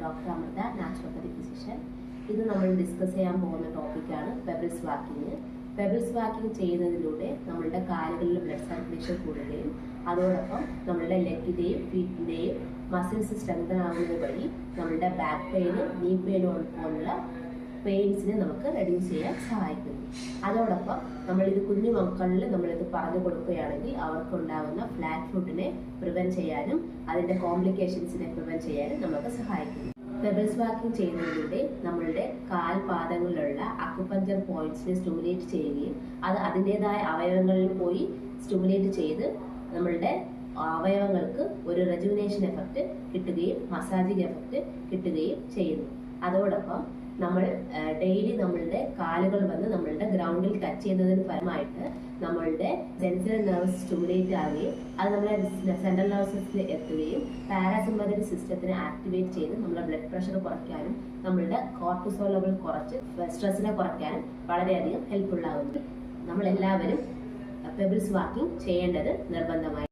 Doctor Amrita, naturopathy physician. ഇത് നമ്മൾ discuss ചെയ്യാൻ പോകുന്ന ടോപ്പിക്കാണ് പെബിൾസ് വാക്കിംഗ്. പെബിൾസ് വാക്കിംഗ് ചെയ്യുന്നതിലൂടെ നമ്മളുടെ കാലുകളിൽ ബ്ലഡ് സർക്കുലേഷൻ കൂടുകയും അതോടൊപ്പം നമ്മളുടെ ലെഗിന്റെയും ഫീറ്റിന്റെയും മസിൽസ് സ്ട്രെങ്തൻ ആവുന്നത് വഴി നമ്മളുടെ ബാക്ക് പെയിന്, നീ പെയിന് പോലുള്ള പെയിൻസിനെ നമുക്ക് റെഡ്യൂസ് ചെയ്യാൻ സഹായിക്കുന്നു. അതോടൊപ്പം നമ്മളിത് കുഞ്ഞു മക്കളിൽ നമ്മളിത് പറഞ്ഞു കൊടുക്കുകയാണെങ്കിൽ അവർക്കുണ്ടാകുന്ന ഫ്ലാറ്റ് ഫുട്ടിനെ പ്രിവെന്റ് ചെയ്യാനും അതിന്റെ കോംപ്ലിക്കേഷൻസിനെ പ്രിവെന്റ് ചെയ്യാനും നമുക്ക് സഹായിക്കുന്നു. പെബിൾസ് വാക്കിംഗ് ചെയ്യുന്നതിലൂടെ നമ്മളുടെ കാൽപാദങ്ങളിലുള്ള അക്യുപഞ്ചർ പോയിന്റ്സിനെ സ്റ്റിമുലേറ്റ് ചെയ്യുകയും അത് അതിൻ്റെതായ അവയവങ്ങളിൽ പോയി സ്റ്റിമുലേറ്റ് ചെയ്ത് നമ്മളുടെ അവയവങ്ങൾക്ക് ഒരു റെജുവിനേഷൻ എഫക്റ്റ് കിട്ടുകയും മസാജിങ് എഫക്റ്റ് കിട്ടുകയും ചെയ്യുന്നു. അതോടൊപ്പം നമ്മൾ ഡെയിലി നമ്മളുടെ കാലുകൾ വന്ന് നമ്മളുടെ ഗ്രൗണ്ടിൽ ടച്ച് ചെയ്യുന്നതിന് ഫലമായിട്ട് നമ്മളുടെ സെൻസറി നെർവ്സ് സ്റ്റിമുലേറ്റ് ആവുകയും അത് നമ്മുടെ സെൻട്രൽ നെർവസ് സിസ്റ്റത്തിൽ എത്തുകയും പാരാസിമ്പത്തറ്റിക് സിസ്റ്റത്തിനെ ആക്ടിവേറ്റ് ചെയ്ത് നമ്മുടെ ബ്ലഡ് പ്രഷർ കുറയ്ക്കാനും നമ്മളുടെ കോർട്ടിസോൾ ലെവൽ കുറച്ച് സ്ട്രെസ്സിനെ കുറയ്ക്കാനും വളരെയധികം ഹെൽപ്ഫുൾ ആകുന്നു. നമ്മളെല്ലാവരും പെബിൾസ് വാക്കിംഗ് ചെയ്യേണ്ടത് നിർബന്ധമായി.